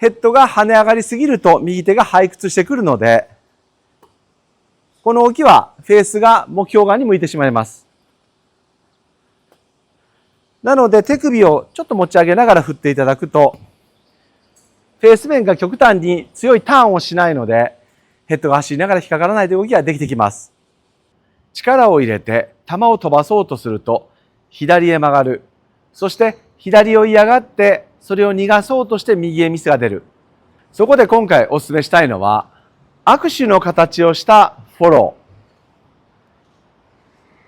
ヘッドが跳ね上がりすぎると右手が背屈してくるので、この動きはフェースが目標側に向いてしまいます。なので手首をちょっと持ち上げながら振っていただくと、フェース面が極端に強いターンをしないので、ヘッドが走りながら引っかからないという動きができてきます。力を入れて球を飛ばそうとすると、左へ曲がる。そして左を嫌がって、それを逃がそうとして右へミスが出る。そこで今回お勧めしたいのは、握手の形をしたフォロ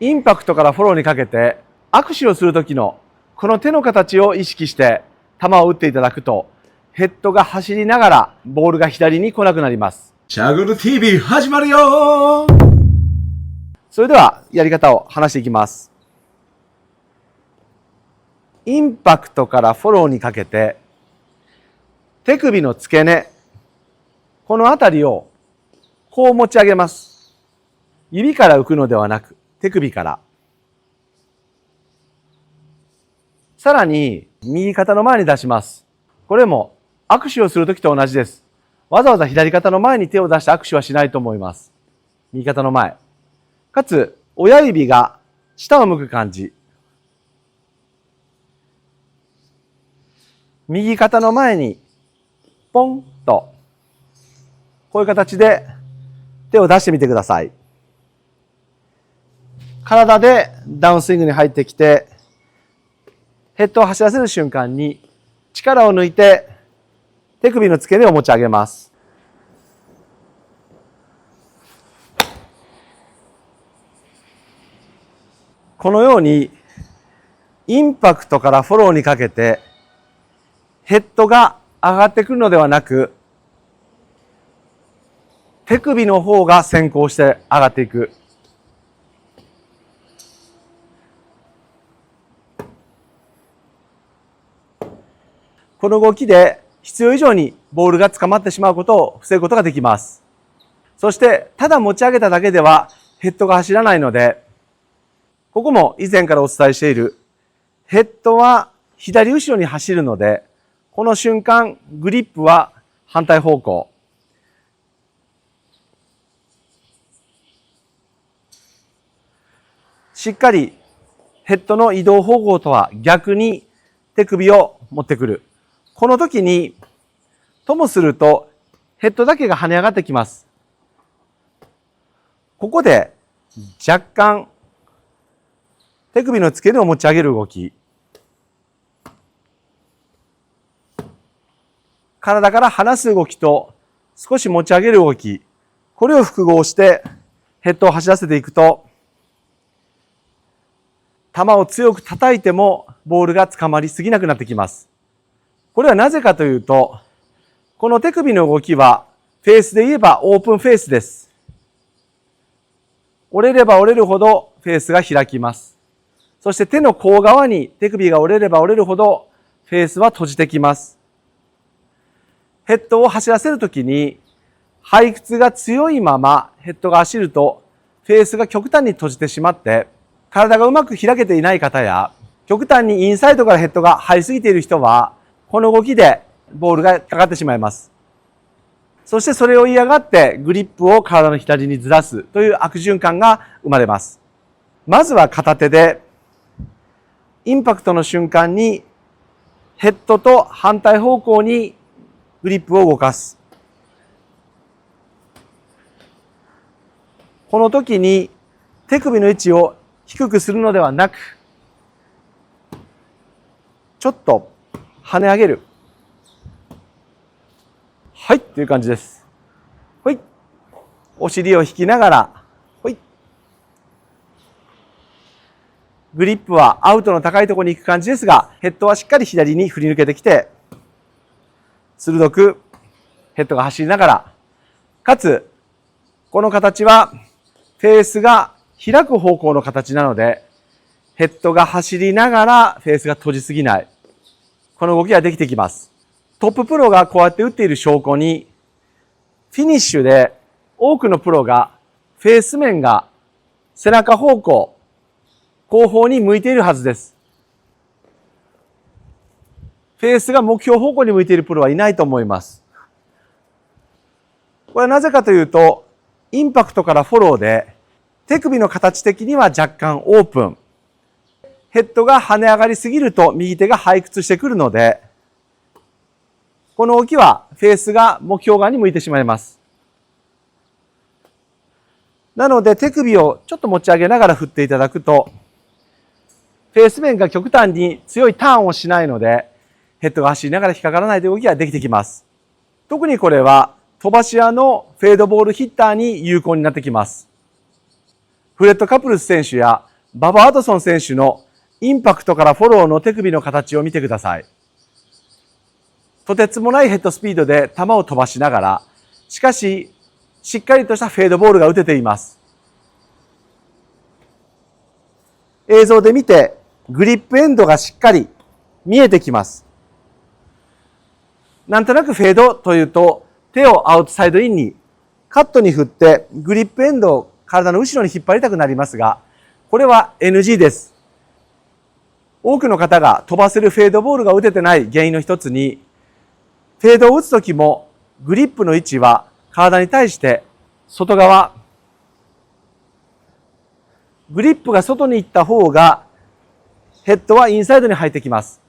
ー。インパクトからフォローにかけて、握手をするときのこの手の形を意識して球を打っていただくと、ヘッドが走りながらボールが左に来なくなります。チャグル TV 始まるよ。それではやり方を話していきます。インパクトからフォローにかけて、手首の付け根、このあたりをこう持ち上げます。指から浮くのではなく、手首から。さらに、右肩の前に出します。これも握手をするときと同じです。わざわざ左肩の前に手を出して握手はしないと思います。右肩の前。かつ、親指が下を向く感じ。右肩の前に、ポンと、こういう形で手を出してみてください。体でダウンスイングに入ってきて、ヘッドを走らせる瞬間に力を抜いて手首の付け根を持ち上げます。このようにインパクトからフォローにかけてヘッドが上がってくるのではなく、手首の方が先行して上がっていく。この動きで必要以上にボールが捕まってしまうことを防ぐことができます。そして、ただ持ち上げただけではヘッドが走らないので、ここも以前からお伝えしている、ヘッドは左後ろに走るので、この瞬間、グリップは反対方向。しっかりヘッドの移動方向とは逆に手首を持ってくる。この時に、ともするとヘッドだけが跳ね上がってきます。ここで若干手首の付け根を持ち上げる動き。体から離す動きと少し持ち上げる動き。これを複合してヘッドを走らせていくと、球を強く叩いてもボールが捕まりすぎなくなってきます。これはなぜかというと、この手首の動きはフェースで言えばオープンフェースです。折れれば折れるほどフェースが開きます。そして手の甲側に手首が折れれば折れるほどフェースは閉じてきます。ヘッドを走らせるときに背屈が強いままヘッドが走るとフェースが極端に閉じてしまって体がうまく開けていない方や極端にインサイドからヘッドが入りすぎている人はこの動きでボールがかかってしまいます。そしてそれを嫌がってグリップを体の左にずらすという悪循環が生まれます。まずは片手でインパクトの瞬間にヘッドと反対方向にグリップを動かす。この時に手首の位置を低くするのではなく、ちょっと跳ね上げる。はい、という感じです。ほい。お尻を引きながら、ほい。グリップはアウトの高いところに行く感じですが、ヘッドはしっかり左に振り抜けてきて、鋭くヘッドが走りながら、かつ、この形はフェースが開く方向の形なので、ヘッドが走りながらフェースが閉じすぎない。この動きができてきます。トッププロがこうやって打っている証拠に、フィニッシュで多くのプロがフェース面が背中方向、後方に向いているはずです。フェースが目標方向に向いているプロはいないと思います。これはなぜかというと、インパクトからフォローで、手首の形的には若干オープン。ヘッドが跳ね上がりすぎると右手が背屈してくるので、この動きはフェースが目標側に向いてしまいます。なので手首をちょっと持ち上げながら振っていただくと、フェース面が極端に強いターンをしないので、ヘッドが走りながら引っかからないという動きができてきます。特にこれは飛ばし屋のフェードボールヒッターに有効になってきます。フレッド・カプルス選手やババ・アドソン選手のインパクトからフォローの手首の形を見てください。とてつもないヘッドスピードで球を飛ばしながら、しかし、しっかりとしたフェードボールが打てています。映像で見て、グリップエンドがしっかり見えてきます。なんとなくフェードというと、手をアウトサイドインに、カットに振って、グリップエンドを体の後ろに引っ張りたくなりますが、これは NG です。多くの方が飛ばせるフェードボールが打ててない原因の一つに、フェードを打つときもグリップの位置は体に対して外側、グリップが外に行った方がヘッドはインサイドに入ってきます。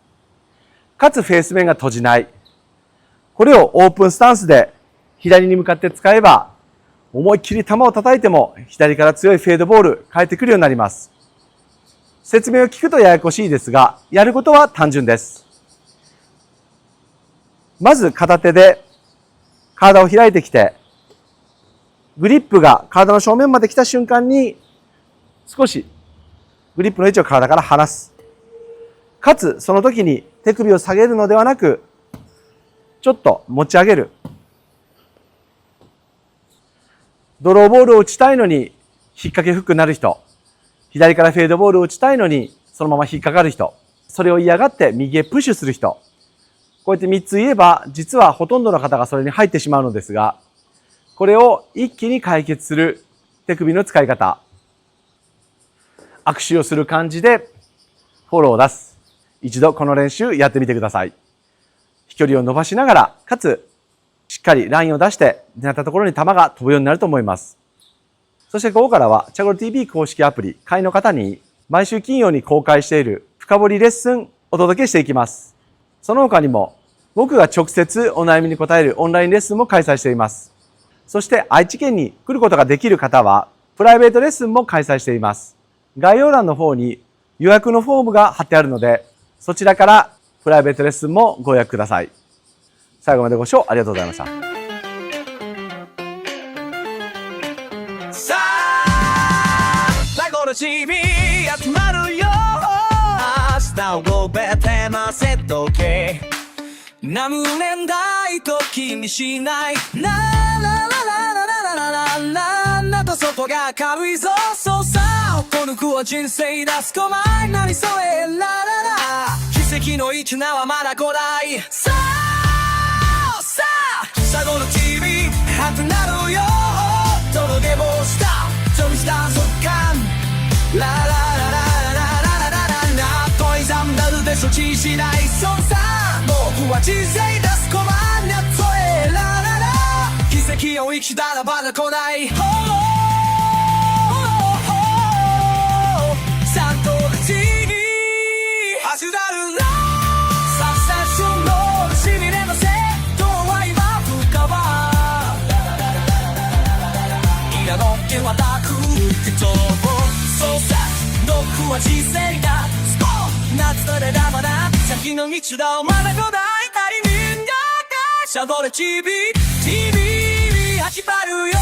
かつフェース面が閉じない。これをオープンスタンスで左に向かって使えば、思いっきり球を叩いても左から強いフェードボール返ってくるようになります。説明を聞くとややこしいですが、やることは単純です。まず片手で体を開いてきて、グリップが体の正面まで来た瞬間に、少しグリップの位置を体から離す。かつ、その時に手首を下げるのではなく、ちょっと持ち上げる。ドローボールを打ちたいのに引っ掛けフックになる人。左からフェードボールを打ちたいのにそのまま引っかかる人。それを嫌がって右へプッシュする人。こうやって3つ言えば、実はほとんどの方がそれに入ってしまうのですが、これを一気に解決する手首の使い方。握手をする感じでフォローを出す。一度この練習やってみてください。飛距離を伸ばしながら、かつしっかりラインを出して狙ったところに球が飛ぶようになると思います。そしてここからはチャゴル TV 公式アプリ会員の方に毎週金曜に公開している深掘りレッスンお届けしていきます。その他にも僕が直接お悩みに答えるオンラインレッスンも開催しています。そして愛知県に来ることができる方はプライベートレッスンも開催しています。概要欄の方に予約のフォームが貼ってあるので、そちらからプライベートレッスンもご予約ください。最後までご視聴ありがとうございました。さあ、ラゴの TV 集まるよ。明日をごべてませとけ。何年代と気にしない。ななななななななななと外が軽いぞ。そうさ、この子は人生出すこまい。何それラララ。奇跡の一名はまだ来ない。さあさあ、サゴの TV 始まるよ。届けもしたちょいした速乾ララララララララララトイザンダルで処置しないそうさ僕は人生出すコマンやっとえラララ奇跡を生きたらまだ来ないサントル TV 走らるなサンセッションのしびれのせどうは今深場のけはたく人をそうさ僕は人生がスコー夏とれだまだ先の道だまだ来ないタイミングがシャボレ TV 始まるよ